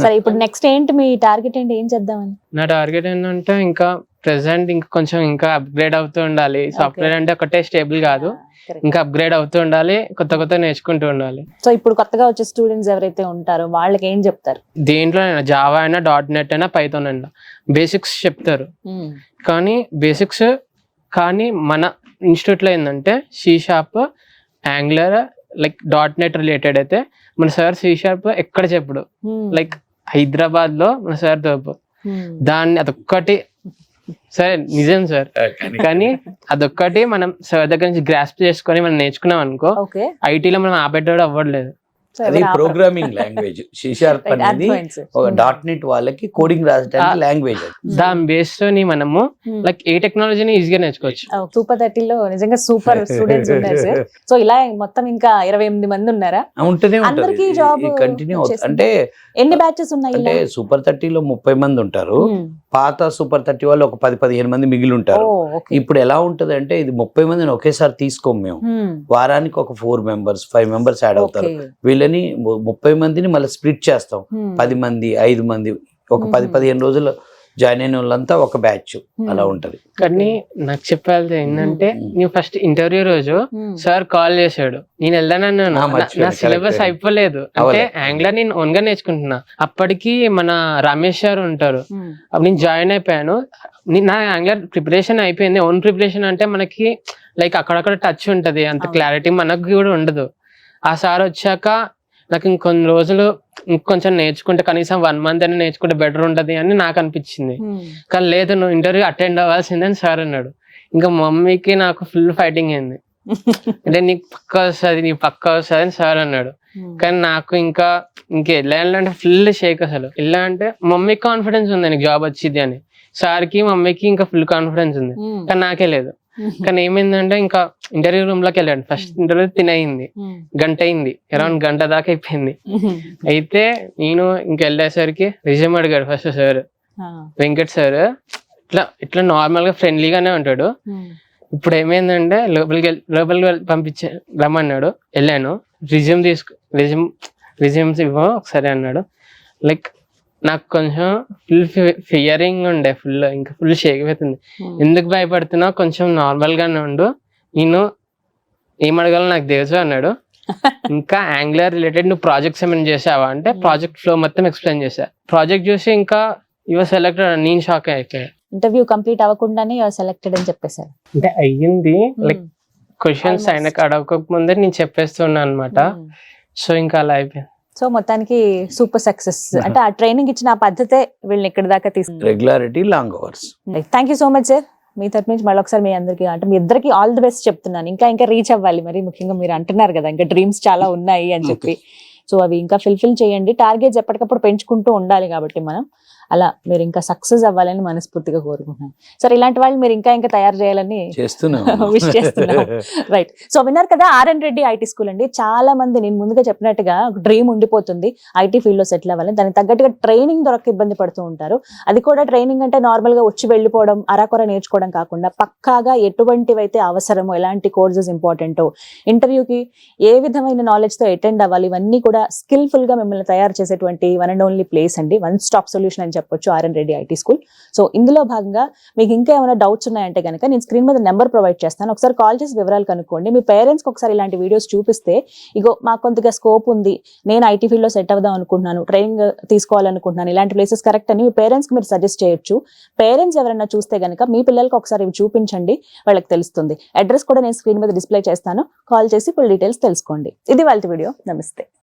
సరే ఇప్పుడు నెక్స్ట్ ఏంటి మీ టార్గెట్ ఏంటి, ఏం చేద్దామని? నా టార్గెట్ ఏంటంటే ఇంకా ప్రెసెంట్ ఇంకా కొంచెం ఇంకా అప్గ్రేడ్ అవుతూ ఉండాలి. సాఫ్ట్వేర్ అంటే ఒకటే స్టేబుల్ కాదు, ఇంకా అప్గ్రేడ్ అవుతూ ఉండాలి, కొత్త కొత్త నేర్చుకుంటూ ఉండాలి. సో ఇప్పుడు కొత్తగా వచ్చే స్టూడెంట్స్ ఎవరైతే ఉంటారో వాళ్ళకి ఏం చెప్తారు? దేంట్లో అయినా జావా అయినా .NET అయినా పైథాన్ అయినా బేసిక్స్ చెప్తారు. కానీ మన ఇన్స్టిట్యూట్ లో ఏంటంటే C#, angular, like .NET related అయితే మన సార్ C# ఎక్కడ చెప్పుడు. లైక్ హైదరాబాద్ లో మన సార్ తోపు దాన్ని అదొక్కటి సరే నిజం సార్, కానీ అదొక్కటి మనం సార్ దగ్గర నుంచి గ్రాస్ప్ చేసుకొని మనం నేర్చుకున్నాం అనుకో, ఐటీలో మనం ఆపేటోడు అవ్వట్లేదు. అది ప్రోగ్రామింగ్ లాంగ్వేజ్. C# అనేది ఒక .NET వాళ్ళకి కోడింగ్ రాసడానికి లాంగ్వేజ్. దాని బేస్ తోని మనము లైక్ ఏ టెక్నాలజీని ఈజీగా నేర్చుకోవచ్చు. సూపర్ 30 లో నిజంగా సూపర్ స్టూడెంట్స్ ఉన్నారు సార్. సో ఇలా మొత్తం ఇంకా 28 మంది ఉన్నారా? ఉంటూనే అందరికీ జాబ్ కంటిన్యూ అంటే ఎన్ని బ్యాచెస్ ఉన్నాయి? అంటే సూపర్ 30 లో 30 మంది ఉంటారు. పాత సూపర్ 30 వాళ్ళు ఒక 10-15 మంది మిగిలి ఉంటారు. ఇప్పుడు ఎలా ఉంటది అంటే ఇది 30 మందిని ఒకేసారి తీసుకోం మేము. వారానికి ఒక 4 మెంబర్స్ 5 మెంబర్స్ యాడ్ అవుతారు. వీళ్ళని 30 మందిని మళ్ళీ స్ప్లిట్ చేస్తాం. 10 మంది 5 మంది ఒక 10-15 రోజులు జాయిన్ అయిన వాళ్ళంతా ఒక బ్యాచ్ అలా ఉంటది. కానీ నాకు చెప్పాలి ఏంటంటే, నేను ఫస్ట్ ఇంటర్వ్యూ రోజు సార్ కాల్ చేశాడు, నేను వెళ్దానన్నా, నా సిలబస్ అయిపోలేదు అంటే యాంగులర్ నేను ఓన్ గా నేర్చుకుంటున్నా. అప్పటికి మన రమేష్ సార్ ఉంటారు, అప్పుడు నేను జాయిన్ అయిపోయాను. నా యాంగులర్ ప్రిపరేషన్ అయిపోయింది. ఓన్ ప్రిపరేషన్ అంటే మనకి లైక్ అక్కడక్కడ టచ్ ఉంటది, అంత క్లారిటీ మనకు కూడా ఉండదు. ఆ సార్ వచ్చాక నాకు ఇంకొన్ని రోజులు ఇంకొంచెం నేర్చుకుంటే కనీసం 1 month అయినా నేర్చుకుంటే బెటర్ ఉంటది అని నాకు అనిపించింది. కానీ లేదు, నువ్వు ఇంటర్వ్యూ అటెండ్ అవ్వాల్సిందని సార్ అన్నాడు. ఇంకా మమ్మీకి నాకు ఫుల్ ఫైటింగ్ అయింది. అంటే నీకు పక్కా వస్తుంది అని సార్ అన్నాడు. కానీ నాకు ఇంకా వెళ్ళాలంటే ఫుల్ షేక్. అసలు ఎలా అంటే మమ్మీకి కాన్ఫిడెన్స్ ఉంది నీకు జాబ్ వచ్చింది అని, సార్కి మమ్మీకి ఇంకా ఫుల్ కాన్ఫిడెన్స్ ఉంది, కానీ నాకే లేదు. కానీ ఏమైందంటే ఇంకా ఇంటర్వ్యూ రూమ్ లోకి వెళ్ళాడు. ఫస్ట్ ఇంటర్వ్యూ తినయింది, గంట అయింది, అరౌండ్ గంట దాకా అయిపోయింది. అయితే నేను ఇంకెళ్ళేసరికి రిజ్యూమ్ అడిగాడు ఫస్ట్ సార్, వెంకట్ సార్. ఇట్లా నార్మల్ గా ఫ్రెండ్లీగానే ఉంటాడు. ఇప్పుడు ఏమైందంటే లోపలికి రమ్మన్నాడు. వెళ్ళాను, రిజ్యూమ్స్ ఇవ్వ ఒకసారి అన్నాడు. లైక్ నాకు కొంచెం ఫుల్ ఫియరింగ్ ఉండే, ఇంకా ఫుల్ షేక్ అవుతుంది. ఎందుకు భయపడుతున్నావు, కొంచెం నార్మల్ గానే ఉండు, నేను ఏమడగాలో నాకు తెలుసు అన్నాడు. ఇంకా యాంగులర్ రిలేటెడ్ నువ్వు ప్రాజెక్ట్స్ ఏమైనా చేసావా అంటే ప్రాజెక్ట్ ఫ్లో మొత్తం ఎక్స్ప్లెయిన్ చేశా. ప్రాజెక్ట్ చూసి ఇంకా సెలెక్టెడ్, నేను షాక్ అయిపోయా. ఇంటర్వ్యూ కంప్లీట్ అవ్వకుండానే సెలెక్టెడ్ అని చెప్పేశారు. అంటే అయ్యింది, లైక్ క్వశ్చన్స్ ఆయనకు అడగక ముందే నేను చెప్పేస్తున్నా అనమాట. సో ఇంకా అలా అయిపోయింది. సో మొత్తానికి సూపర్ సక్సెస్. అంటే ఆ ట్రైనింగ్ ఇచ్చిన ఆ పద్ధతే వీళ్ళని ఇక్కడ దాకా తీసుకు. Regularity, long hours. Thank you so much sir. మీ తరపు నుంచి మళ్ళీ ఒకసారి మీ అందరికి, అంటే మీ ఇద్దరికి ఆల్ ది బెస్ట్ చెప్తున్నాను. ఇంకా రీచ్ అవ్వాలి. మరి ముఖ్యంగా మీరు అంటున్నారు కదా ఇంకా డ్రీమ్స్ చాలా ఉన్నాయి అని చెప్పి, సో అవి ఇంకా ఫుల్ఫిల్ చేయండి. టార్గెట్స్ ఎప్పటికప్పుడు పెంచుకుంటూ ఉండాలి కాబట్టి మనం అలా మీరు ఇంకా సక్సెస్ అవ్వాలని మనస్ఫూర్తిగా కోరుకుంటున్నాను. సరే, ఇలాంటి వాళ్ళు మీరు ఇంకా తయారు చేయాలని విష్ చేస్తున్నాం. రైట్. సో విన్నారు కదా, ఆర్ఎన్ రెడ్డి ఐటీ స్కూల్ అండి. చాలా మంది నేను ముందుగా చెప్పినట్టుగా డ్రీమ్ ఉండిపోతుంది ఐటీ ఫీల్డ్ లో సెటిల్ అవ్వాలని, దానికి తగ్గట్టుగా ట్రైనింగ్ దొరక ఇబ్బంది పడుతూ ఉంటారు. అది కూడా ట్రైనింగ్ అంటే నార్మల్ గా వచ్చి వెళ్ళిపోవడం, అరాకొర నేర్చుకోవడం కాకుండా పక్కాగా ఎటువంటివైతే అవసరమో, ఎలాంటి కోర్సెస్ ఇంపార్టెంటో, ఇంటర్వ్యూకి ఏ విధమైన నాలెడ్జ్ తో అటెండ్ అవ్వాలి, ఇవన్నీ కూడా స్కిల్ఫుల్ గా మిమ్మల్ని తయారు చేసేటువంటి వన్ అండ్ ఓన్లీ ప్లేస్ అండి. వన్ స్టాప్ సొల్యూషన్ అని చెప్పొచ్చు RN Reddy IT school. So ఇందులో భాగంగా మీకు ఇంకా ఏమైనా డౌట్స్ ఉన్నాయంటే కనుక నేను స్క్రీన్ మీద నెంబర్ ప్రొవైడ్ చేస్తాను, ఒకసారి కాల్ చేసి వివరాలు కనుక్కోండి. మీ పేరెంట్స్కి ఒకసారి ఇలాంటి వీడియోస్ చూపిస్తే, ఇగో మాకు కొంతగా స్కోప్ ఉంది, నేను ఐటీ ఫీల్డ్ లో సెట్ అవుదాం అనుకుంటున్నాను, ట్రైనింగ్ తీసుకోవాలనుకుంటున్నాను, ఇలాంటి ప్లేసెస్ కరెక్ట్ అని మీ పేరెంట్స్కి మీరు సజెస్ట్ చేయొచ్చు. పేరెంట్స్ ఎవరైనా చూస్తే కనుక మీ పిల్లలకి ఒకసారి ఇవి చూపించండి, వాళ్ళకి తెలుస్తుంది. అడ్రస్ కూడా నేను స్క్రీన్ మీద డిస్ప్లే చేస్తాను, కాల్ చేసి ఫుల్ డీటెయిల్స్ తెలుసుకోండి. ఇది వాళ్ళ వీడియో. నమస్తే.